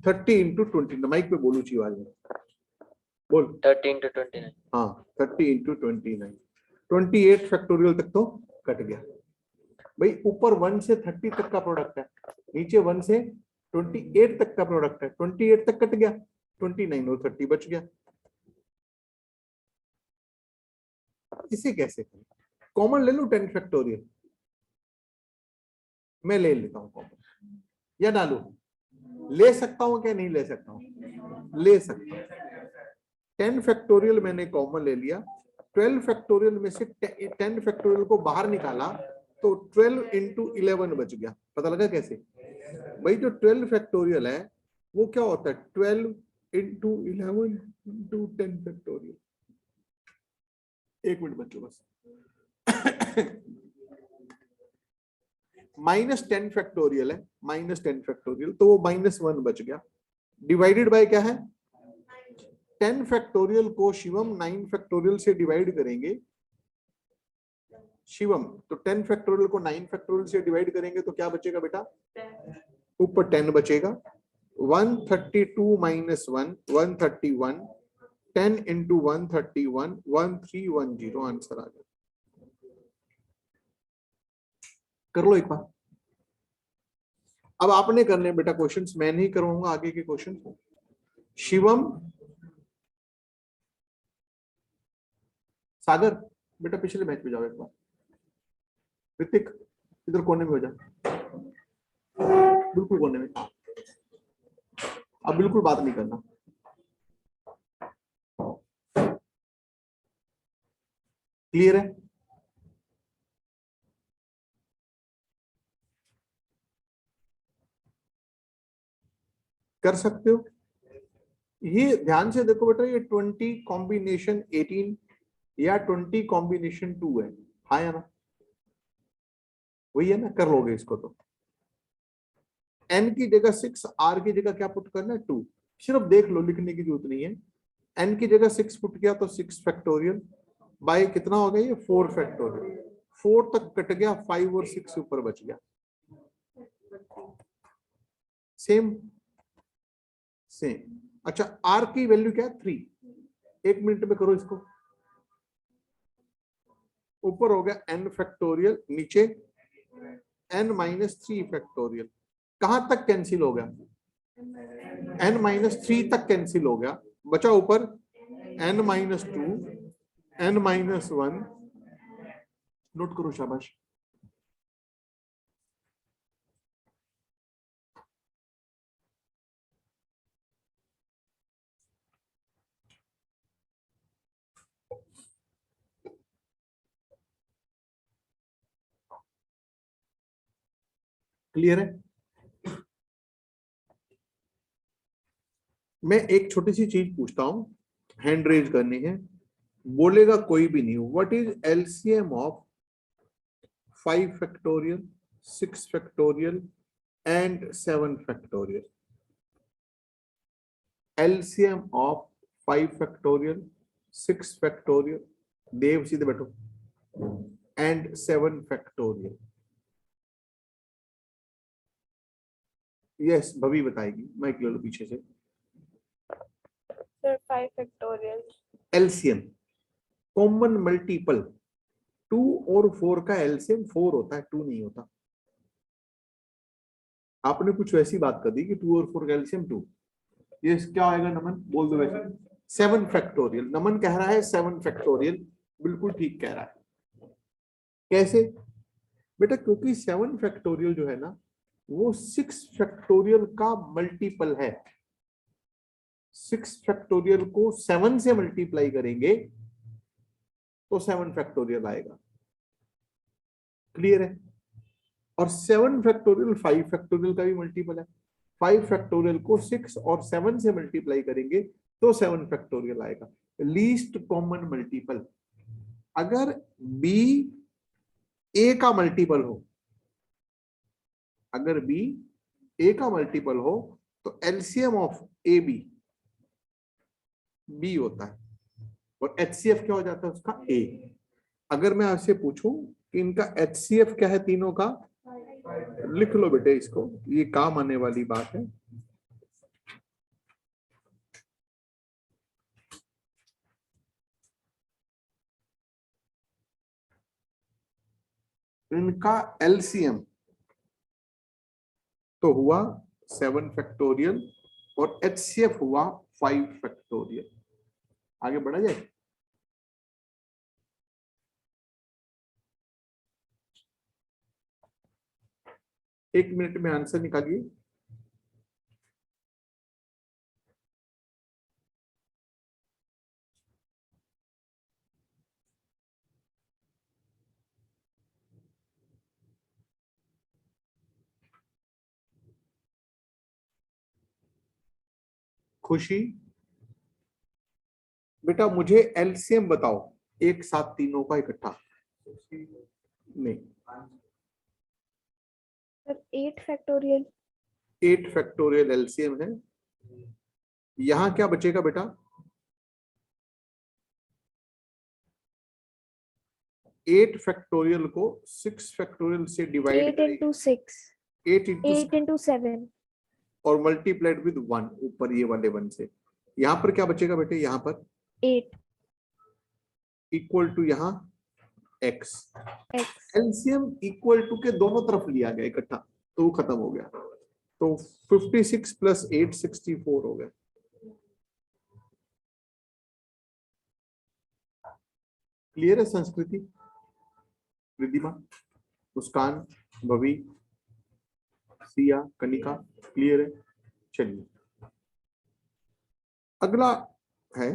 30 इंटू 29, माइक पे बोलू चाहिए आवाज में, बोल। 30 into 29। हाँ 30 इंटू 29, 28 फैक्टोरियल तक तो कट गया भाई। ऊपर 1 से 30 तक का प्रोडक्ट है, नीचे 1 से 28 तक का प्रोडक्ट है, 28 तक कट गया, 29 और 30 बच गया। इसे कैसे करें? कॉमन ले लो 10 फैक्टोरियल, मैं ले लेता हूं कॉमन, या ना लूं? ले सकता हूं क्या नहीं ले सकता हूं? ले सकता हूं। 10 फैक्टोरियल मैंने कॉमन ले लिया, 12 फैक्टोरियल में से 10 फैक्टोरियल को बाहर निकाला तो 12 इंटू 11 बच गया। पता लगा कैसे भाई? जो 12 फैक्टोरियल है वो क्या होता है? 12 इंटू 11 इंटू 10 फैक्टोरियल। एक मिनट बच्चों बस। -10 फैक्टोरियल है, -10 फैक्टोरियल, तो वो -1 बच गया। डिवाइडेड बाय क्या है? 10 फैक्टोरियल को शिवम 9 फैक्टोरियल से डिवाइड करेंगे। शिवम तो 10 फैक्टोरियल को 9 फैक्टोरियल से डिवाइड करेंगे तो क्या बचेगा बेटा? ऊपर 10 बचेगा। 132 माइनस 1 131, 10 इंटू 131 1310, आंसर आ गया। कर लो एक बार। अब आपने करने बेटा क्वेश्चंस, मैं नहीं करवाऊंगा आगे के क्वेश्चन। शिवम, सागर बेटा पिछले मैच पे जाओ एक बार। ऋतिक इधर कोने में हो जा, बिल्कुल कोने में। अब बिल्कुल बात नहीं करना। क्लियर है? कर सकते हो। ये ध्यान से देखो बेटा, ये 20 कॉम्बिनेशन 18 या 20 कॉम्बिनेशन 2 है, हाँ या ना? वही है ना, कर लोगे इसको तो। n की जगह 6, r की जगह क्या पुट करना है 2, सिर्फ देख लो, लिखने की जरूरत नहीं है। n की जगह 6 पुट किया तो 6 फैक्टोरियल बाय कितना हो गया ये 4 फैक्टोरियल, 4 तक कट गया, 5 और 6 ऊपर बच गया। Same same. अच्छा r की वैल्यू क्या है 3, 1 मिनट में करो इसको। ऊपर हो गया n फैक्टोरियल, नीचे n-3 फैक्टोरियल। कहां तक कैंसिल हो गया? n-3 तक कैंसिल हो गया, बचा ऊपर n-2 n-1। नोट करो, शाबाश। क्लियर है? मैं एक छोटी सी चीज पूछता हूं, हैंड रेज करनी है, बोलेगा कोई भी नहीं। What is LCM of 5 factorial, 6 factorial and 7 factorial? LCM of 5 factorial, 6 factorial, Dev सीधे बैठो, एंड 7 फैक्टोरियल। यस, भवी बताएगी, माइक ले लो पीछे से। Sir, 5 factorial. LCM common multiple, 2 और 4 का एलसीएम 4 होता है, 2 नहीं होता। आपने कुछ वैसी बात कर दी कि 2 और 4 का एलसीएम 2। ये क्या आएगा नमन, बोल दो वैसे। 7 फैक्टोरियल, नमन कह रहा है 7 फैक्टोरियल, बिल्कुल ठीक कह रहा है। कैसे बेटा? क्योंकि 7 फैक्टोरियल जो है ना, वो 6 फैक्टोरियल का मल्टीपल है। 6 फैक्टोरियल को 7 से मल्टीप्लाई करेंगे तो 7 फैक्टोरियल आएगा। क्लियर है? और 7 फैक्टोरियल 5 फैक्टोरियल का भी मल्टीपल है। 5 फैक्टोरियल को 6 और 7 से मल्टीप्लाई करेंगे तो 7 फैक्टोरियल आएगा। Least common multiple. अगर b a का मल्टीपल हो, अगर b a का मल्टीपल हो तो एलसीएम ऑफ ए बी होता है, और एचसीएफ क्या हो जाता है उसका a। अगर मैं आपसे पूछूं कि इनका एचसीएफ क्या है तीनों का, लिख लो बेटे इसको, ये काम आने वाली बात है। इनका एलसीएम तो हुआ 7 फैक्टोरियल और एचसीएफ हुआ 5 फैक्टोरियल। आगे बढ़ा जाए। एक मिनट में आंसर निकालिए। खुशी बेटा मुझे एलसीएम बताओ एक साथ तीनों का इकट्ठा। नहीं, Sir, 8 factorial. 8 फैक्टोरियल एलसीएम है। यहां क्या बचेगा बेटा? 8 फैक्टोरियल को 6 फैक्टोरियल से डिवाइड 8 into 6. 8 into 8 into 7. और मल्टीप्लाइड विद 1, ऊपर ये वाले 1 से। यहां पर क्या बचेगा बेटे? यहां पर 8. इक्वल टू यहां x। X. LCM equal to के दोनों तरफ लिया गया इकट्ठा, तो वो खत्म हो गया। तो 56 प्लस 8 64 हो गया। क्लियर है? संस्कृति, रिद्धिमा, मुस्कान, भवी, सिया, कनिका, क्लियर है? चलिए अगला है,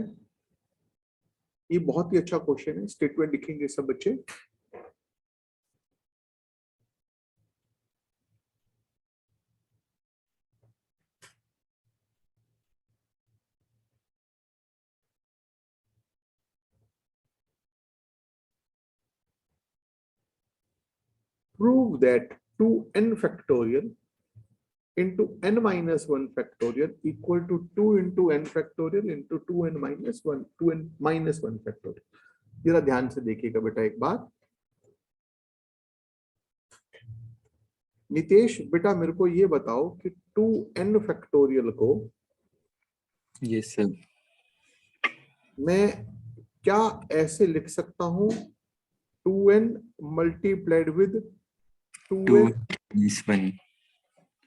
ये बहुत ही अच्छा क्वेश्चन है, स्टेटमेंट लिखेंगे सब बच्चे। Prove that 2n factorial into n minus 1 factorial equal to 2 into n factorial into 2n minus 1 2n minus 1 factorial। जरा ध्यान से देखिएगा बेटा एक बार। नितेश बेटा मेरे को ये बताओ कि 2n फैक्टोरियल को यस सर। मैं क्या ऐसे लिख सकता हूं, 2n multiplied with 2n 2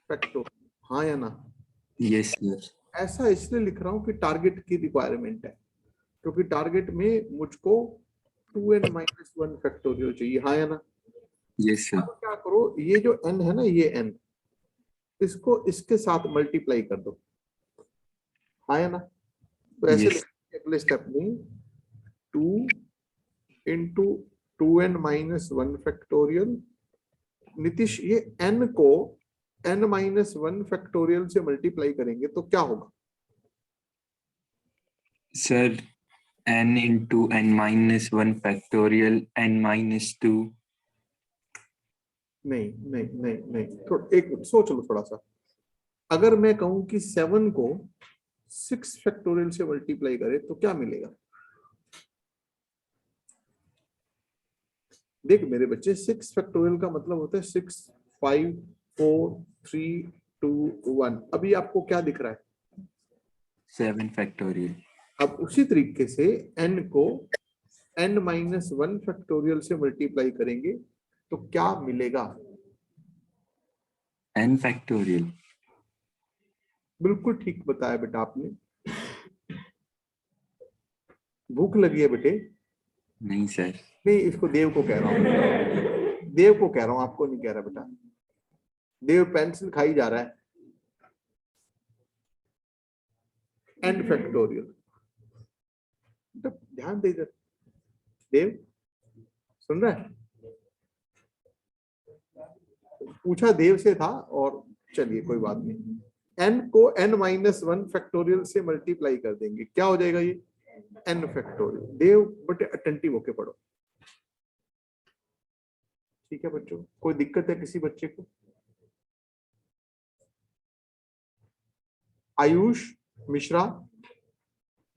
factorial, हाँ या ना? Yes sir. ऐसा इसलिए लिख रहा हूं कि टारगेट की रिक्वायरमेंट है, क्योंकि टारगेट में मुझको 2n माइनस 1 फैक्टोरियल चाहिए, हाँ या ना? Yes sir. अब क्या करो, ये जो n है ना, ये n, इसको इसके साथ मल्टीप्लाई कर दो, हाँ या ना? तो ऐसे Yes. लिखेंगे अगले स्टेप में 2 into 2n minus 1 factorial. Nitish ये n को n माइनस 1 फैक्टोरियल से मल्टीप्लाई करेंगे तो क्या होगा? Sir n into n minus 1 factorial n minus 2। नहीं नहीं नहीं नहीं, थोड़ा एक मिनट सोच लो थोड़ा सा। अगर मैं कहूं कि 7 को 6 फैक्टोरियल से मल्टीप्लाई करे तो क्या मिलेगा? देख मेरे बच्चे, 6 फैक्टोरियल का मतलब होता है 6 5 4 3 2 1। अभी आपको क्या दिख रहा है? 7 factorial। अब उसी तरीके से n को n माइनस 1 फैक्टोरियल से मल्टीप्लाई करेंगे तो क्या मिलेगा? n factorial। बिल्कुल ठीक बताया बेटा आपने। भूख लगी है बेटे? नहीं सर। नहीं, इसको देव को कह रहा हूँ, देव को कह रहा हूँ, आपको नहीं कह रहा बेटा। देव पेंसिल खाई जा रहा है। n फैक्टोरियल, ध्यान दे इधर, देव सुन रहा है? पूछा देव से था, और चलिए कोई बात नहीं। n को n माइनस 1 फैक्टोरियल से मल्टीप्लाई कर देंगे, क्या हो जाएगा ये? n factorial. देव बटे अटेंटिव होके पढ़ो, ठीक है बच्चों? कोई दिक्कत है किसी बच्चे को? Ayush Mishra,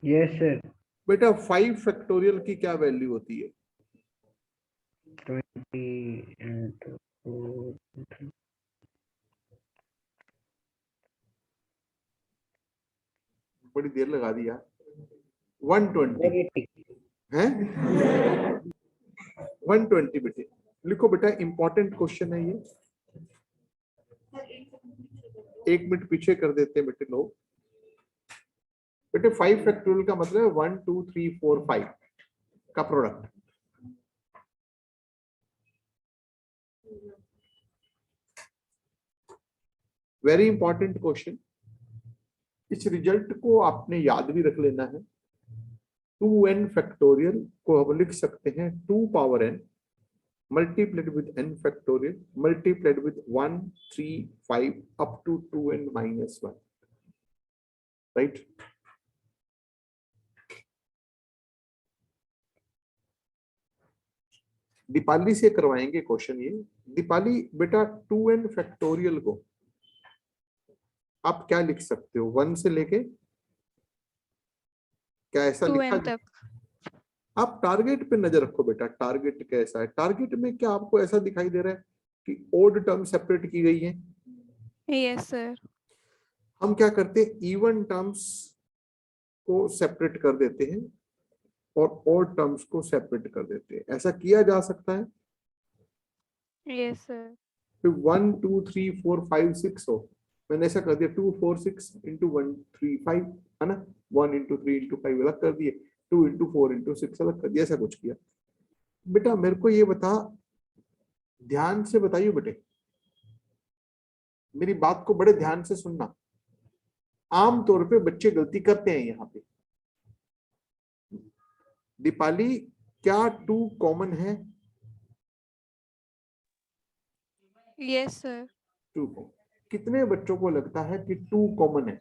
yes sir. बेटा 5 फैक्टोरियल की क्या वैल्यू होती है? 20 into 4। बड़ी देर लगा दी यार। 120 है, 120 बेटे लिखो बेटा, इंपॉर्टेंट क्वेश्चन है ये। 1 मिनट पीछे कर देते हैं बेटे लोग। बेटे 5 फैक्टोरियल का मतलब है 1 2 3 4 5 का प्रोडक्ट। Very important question. इस रिजल्ट को आपने याद भी रख लेना है। 2n फैक्टोरियल को हम लिख सकते हैं 2 power n multiplied with n factorial multiplied with 1 3 5 up to 2n minus 1, right? Deepali से करवाएंगे क्वेश्चन ये। दीपाली बेटा 2n फैक्टोरियल को आप क्या लिख सकते हो 1 से लेके, क्या ऐसा लिखा तक। आप टारगेट पे नजर रखो बेटा, टारगेट कैसा है? टारगेट में क्या आपको ऐसा दिखाई दे रहा है कि ओड टर्म सेपरेट की गई है? Yes sir. हम क्या करते हैं, इवन टर्म्स को सेपरेट कर देते हैं और ओड टर्म्स को सेपरेट कर देते हैं। ऐसा किया जा सकता है? Yes sir. फिर 1 2 3 4 5 6 हो, मैंने ऐसा कर दिया 2 4 6 इंटू 1 3 5, है ना? 1 इंटू 3 इंटू 5 अलग कर दिए, 2 इंटू 4 इंटू 6 अलग कर दिया, ऐसा कुछ किया। बेटा मेरे को ये बता, ध्यान से बताइए बेटे, मेरी बात को बड़े ध्यान से सुनना। आमतौर पे बच्चे गलती करते हैं यहाँ पे। दीपाली, क्या 2 कॉमन है? Yes, sir. 2 कॉमन। कितने बच्चों को लगता है कि 2 कॉमन है?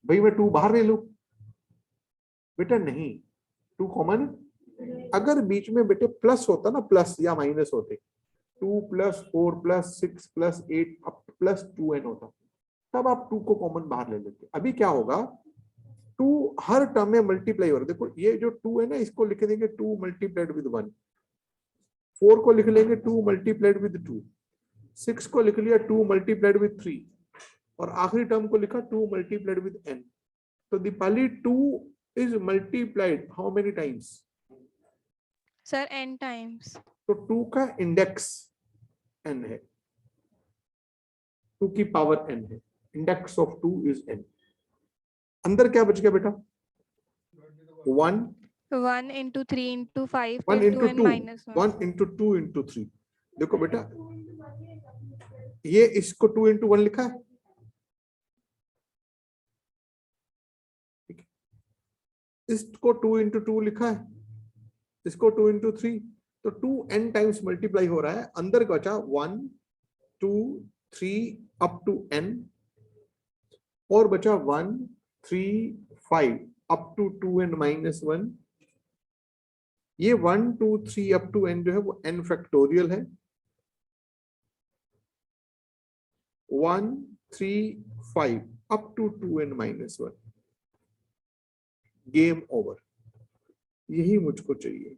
भाई मैं 2 बाहर ले लूं? बेटा नहीं, 2 कॉमन। अगर बीच में बेटे प्लस होता ना, प्लस या माइनस होते, 2 + 4 + 6 + 8 अप प्लस 2n होता, तब आप 2 को कॉमन बाहर ले लेते। अभी क्या होगा, 2 हर टर्म में मल्टीप्लाई हो रहा है। देखो ये जो 2 है ना, इसको लिख देंगे 2 मल्टीप्लाइड विद 1, 4 को लिख लेंगे 2 मल्टीप्लाइड विद 2, 6 को लिख लिया 2 मल्टीप्लाइड विद 3, और आखिरी टर्म को लिखा 2 मल्टीप्लाइड विद n। तो Deepali 2 is multiplied how many times? Sir, n times. तो 2 का इंडेक्स n है, 2 की पावर n है, इंडेक्स ऑफ 2 इज n। अंदर क्या बच गया बेटा? 1 1 into 3 into 5 1 फिर into 2n 2 minus 1. 1 into 2 into 3। देखो बेटा, ये इसको 2 into 1 लिखा है, ठीक है? इसको 2 into 2 लिखा है, इसको 2 into 3, तो 2n टाइम्स मल्टीप्लाई हो रहा है। अंदर बचा 1 2 3 अप टू n, और बचा 1 3 5 अप टू 2n minus 1। ये 1 2 3 अप टू n जो है वो n फैक्टोरियल है। 1 3 5 up to 2n minus 1। Game over, यही मुझको चाहिए।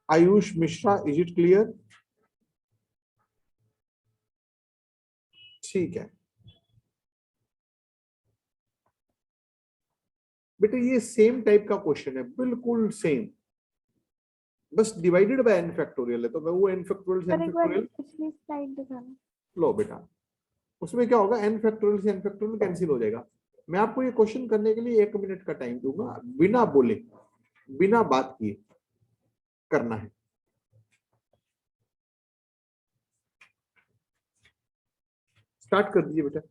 Ayush Mishra, is it clear? ठीक है बेटे, ये सेम टाइप का क्वेश्चन है, बिल्कुल सेम, बस डिवाइडेड बाय n फैक्टोरियल है। तो मैं वो n फैक्टोरियल से n फैक्टोरियल पिछली स्लाइड दिखाना। लो बेटा, उसमें क्या होगा, n फैक्टोरियल से n फैक्टोरियल कैंसिल हो जाएगा। मैं आपको ये क्वेश्चन करने के लिए 1 मिनट का टाइम दूंगा, बिना बोले बिना बात किए करना है। स्टार्ट कर दीजिए बेटा।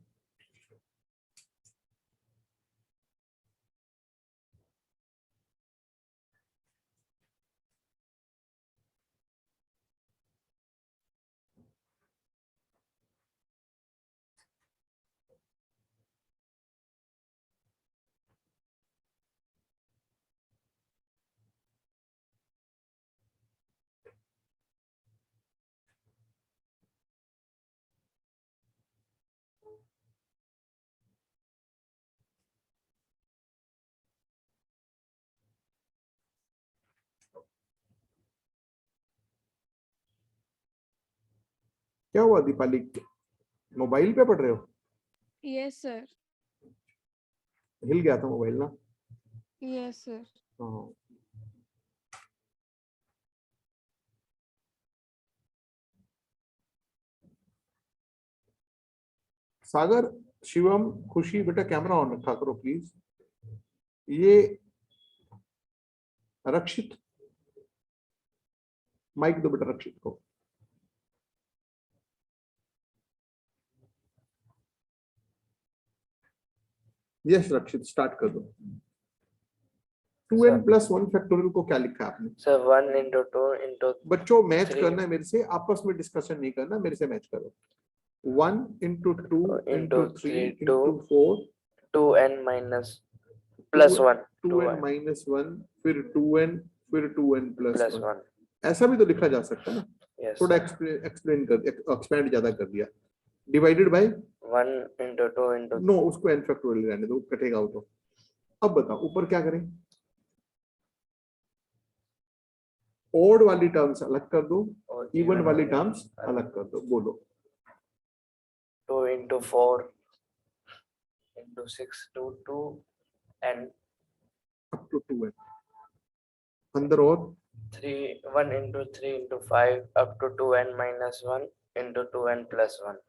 क्या हुआ दीपाली, मोबाइल पे पढ़ रहे हो? Yes, sir. हिल गया था मोबाइल ना? Yes, sir. हाँ। सागर, शिवम, खुशी, बेटा कैमरा ऑन रखा करो प्लीज। ये रक्षित, माइक दो बेटा रक्षित को। यस रक्षित, स्टार्ट कर दो। 2n + 1 फैक्टोरियल को क्या लिखा है आपने? सर 1 into 2 into बच्चों मैच 3 करना है मेरे से, आपस में डिस्कशन नहीं करना, मेरे से मैच करो। 1 into 2 into 3 into 4 2n minus plus 1 2n minus 1 फिर 2n फिर 2n plus 1। 1 ऐसा भी तो लिखा जा सकता है ना। yes थोड़ा एक्सप्लेन कर, एक्सपेंड ज्यादा कर दिया। Divided by 1 into 2 into no, उसको n फैक्टोरियल रहने दो, कटेगा वो तो। अब बताओ ऊपर क्या करें? ओड वाली टर्म्स अलग कर दो, इवन वाली टर्म्स अलग कर दो। बोलो। 2 into 4 into 6 to 2 and up to 2n अंदर, और 1 into 3 into 5 up to 2n minus 1 into 2n plus 1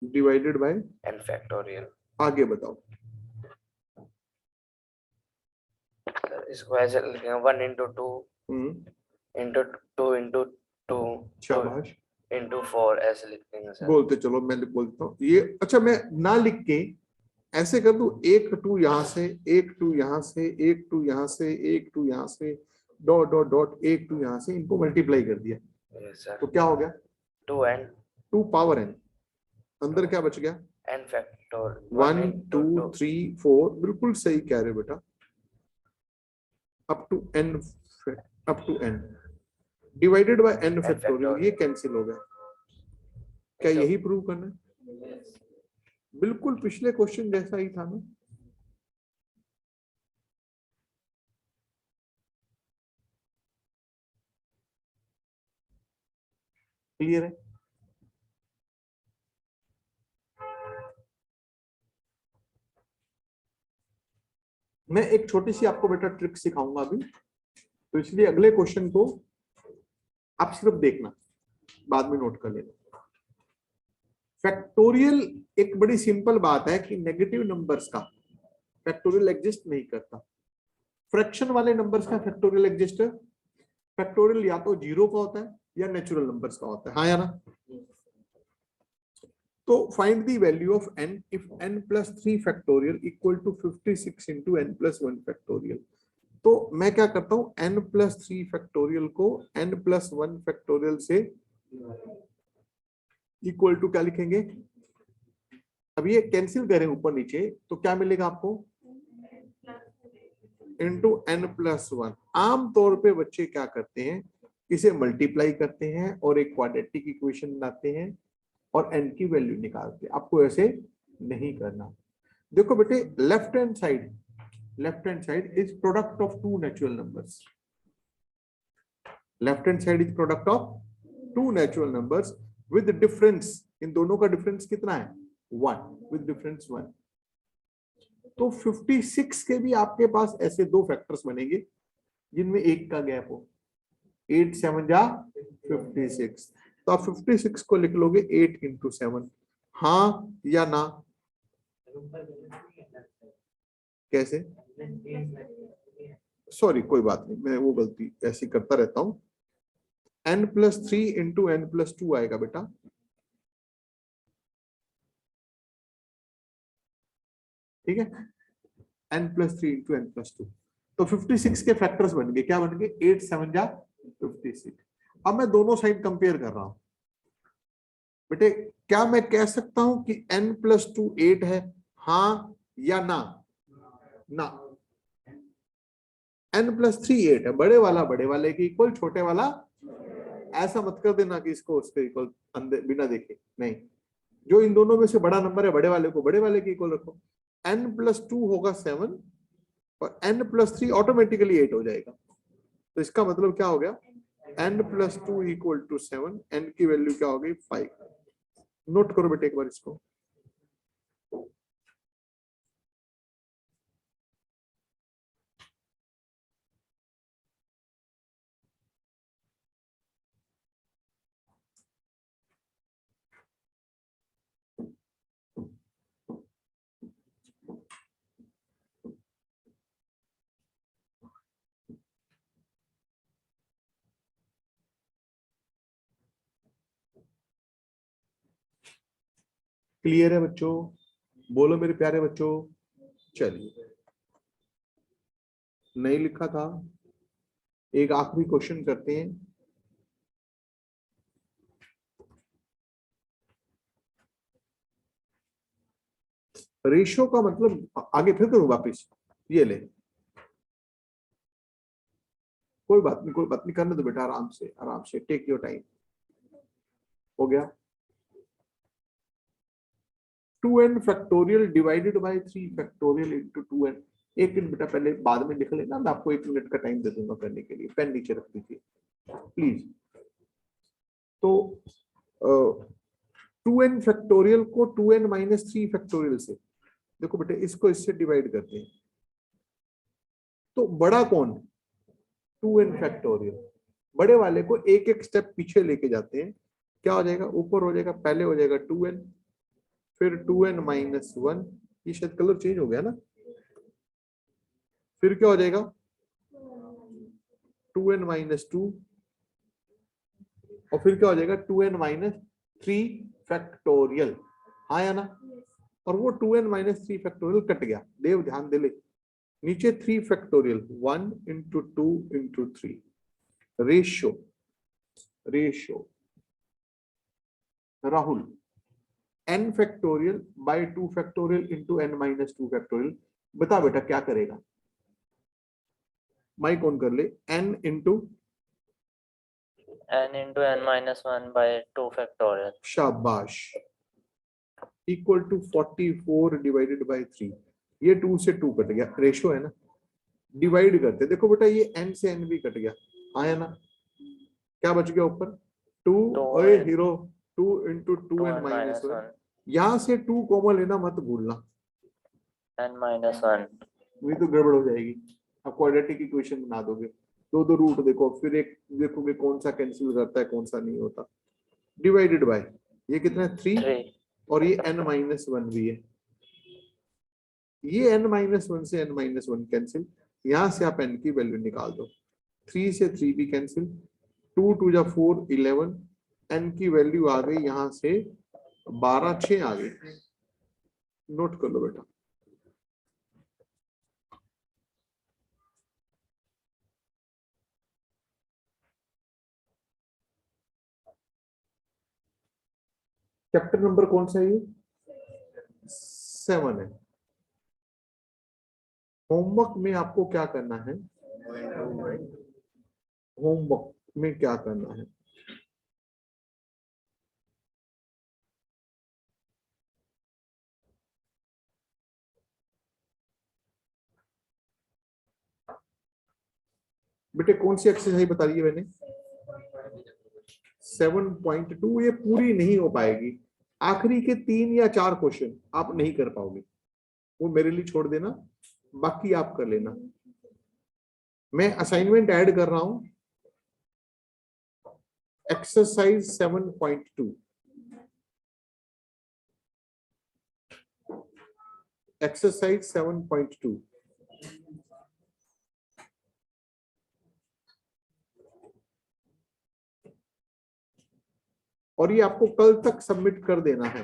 divided by, n factorial. आगे बताओ। इसको ऐसे लिखेंगे 1 into 2 into 2 into 2 शाबाश, into 4 ऐसे लिख देंगे सर। बोलते चलो, मैं बोलता हूँ ये। अच्छा, मैं ना लिख के ऐसे कर दूं, 1 2 यहाँ से, 1 2 यहाँ से, 1 2 यहाँ से, 1 2 यहाँ से, डॉट डॉट डॉट 1 2 यहाँ से, इनको मल्टीप्लाई कर दिया Yes sir. तो क्या हो गया? 2n 2 पावर n, अंदर क्या बच गया? n factor 1 2 3 4, बिल्कुल सही कह रहे हो बेटा, up to n divided by n factorial, ये कैंसिल हो गया। क्या यही प्रूव करना है? बिल्कुल पिछले क्वेश्चन जैसा ही था ना। क्लियर है? मैं एक छोटी सी आपको बेटा ट्रिक सिखाऊंगा अभी, तो इसलिए अगले क्वेश्चन को आप सिर्फ देखना, बाद में नोट कर लेना। फैक्टोरियल एक बड़ी सिंपल बात है कि नेगेटिव नंबर्स का फैक्टोरियल एग्जिस्ट नहीं करता। फ्रैक्शन वाले नंबर्स का फैक्टोरियल एग्जिस्ट है। फैक्टोरियल या तो 0 का होता है या नेचुरल नंबर्स का होता है, हाँ या ना? तो find the value of n if n plus 3 factorial equal to 56 into n plus 1 factorial. तो मैं क्या करता हूं, n plus 3 फैक्टोरियल को n plus 1 फैक्टोरियल से इक्वल टू क्या लिखेंगे? अब ये कैंसिल करें ऊपर नीचे तो क्या मिलेगा आपको? Into n plus 1। आमतौर पे बच्चे क्या करते हैं, इसे मल्टीप्लाई करते हैं और एक क्वाड्रेटिक इक्वेशन बनाते हैं और n की वैल्यू निकालते हैं। आपको ऐसे नहीं करना। देखो बेटे, left hand side is product of two natural numbers. Left hand side is product of two natural numbers with difference. इन दोनों का डिफरेंस कितना है? 1, विद डिफरेंस 1। तो 56 के भी आपके पास ऐसे दो फैक्टर्स बनेंगे जिनमें एक का गैप हो। 8 7 जा 56, तो आप 56 को लिख लोगे 8 into 7, हाँ या ना? कैसे? सॉरी, कोई बात नहीं, मैं वो गलती ऐसी करता रहता हूं। n plus 3 into n plus 2 आएगा बेटा। ठीक है, n plus 3 into n plus 2। तो 56 के फैक्टर्स बन गए, क्या बन गए? 8 7 जा 56। अब मैं दोनों साइड कंपेयर कर रहा हूं बेटे। क्या मैं कह सकता हूं कि n plus 2 8 है, हाँ या ना? ना। n plus 3 8 है, बड़े वाले के इक्वल, छोटे वाला ऐसा मत कर देना कि इसको उसके इक्वल बिना देखे, नहीं। जो इन दोनों में से बड़ा नंबर है, बड़े वाले को बड़े वाले के इक्वल रखो। n plus 2 होगा 7 और n plus 3 ऑटोमेटिकली 8 हो जाएगा। तो इसका मतलब क्या हो गया? n plus 2 equal to 7, n की वैल्यू क्या हो गई? 5। नोट करो बेटे एक बार इसको। क्लियर है बच्चों? बोलो मेरे प्यारे बच्चों। चलिए, नहीं लिखा था, एक आखिरी क्वेश्चन करते हैं। रेशियो का मतलब आगे फिर करूं वापिस? ये ले, कोई बात नहीं, करने दो बेटा, आराम से टेक योर टाइम। हो गया 2n factorial divided by 3 factorial into 2n। एक मिनट बेटा, पहले बाद में लिख लेना, मैं आपको 1 मिनट का टाइम दे दूंगा करने के लिए। पेन नीचे रख दीजिए प्लीज। तो 2n फैक्टोरियल को 2n माइनस 3 फैक्टोरियल से, देखो बेटे इसको इससे डिवाइड करते हैं, तो बड़ा कौन? 2n factorial. बड़े वाले को एक एक स्टेप पीछे लेके जाते हैं, क्या हो जाएगा? ऊपर हो जाएगा, पहले हो जाएगा 2n, फिर 2n माइनस 1, ये शायद कलर चेंज हो गया ना, फिर क्या हो जाएगा 2n माइनस 2, और फिर क्या हो जाएगा 2n माइनस 3 फैक्टोरियल, हाँ या ना, और वो 2n माइनस 3 फैक्टोरियल कट गया। देव ध्यान दे ले, नीचे 3 factorial 1 into 2 into 3 ratio Rahul n factorial by 2 factorial into n minus 2 factorial. बता बेटा क्या करेगा, माइक ऑन कर ले। n into n into n minus 1 by 2 factorial. शाबाश, इक्वल टू 44 डिवाइडेड बाय 3। ये 2 से 2 कट गया, रेशियो है ना, डिवाइड करते देखो बेटा, ये n से n भी कट गया, आया ना, क्या बच गया ऊपर 2, ओए हीरो 2 इंटू 2n माइनस 1, यहां से 2 कॉमन लेना मत भूलना, n minus 1. वही तो गड़बड़ हो जाएगी। अब क्वाड्रेटिक इक्वेशन बना दोगे, दो रूट देखो, फिर एक देखोगे कौन सा कैंसिल करता है कौन सा नहीं होता, डिवाइडेड बाय ये कितना है 3, और ये n माइनस 1 भी है, ये n माइनस 1 से n माइनस 1 कैंसिल, यहां से आप n की वैल्यू निकाल दो, 3 से 3 भी कैंसिल, 2 2 जा 4 11, n की वैल्यू आ गई यहां से 12 6 आ गई, नोट कर लो बेटा। चैप्टर नंबर कौन सा है ये 7 है। होमवर्क में आपको क्या करना है, होमवर्क में क्या करना है, बेटे कौन सी एक्सरसाइज बता रही है मैंने 7.2, ये पूरी नहीं हो पाएगी, आखिरी के 3 या 4 क्वेश्चन आप नहीं कर पाओगे, वो मेरे लिए छोड़ देना, बाकी आप कर लेना। मैं असाइनमेंट ऐड कर रहा हूं, एक्सरसाइज 7.2, एक्सरसाइज 7.2, और ये आपको कल तक सबमिट कर देना है।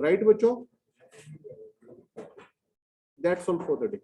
राइट बच्चों, that's all for the day.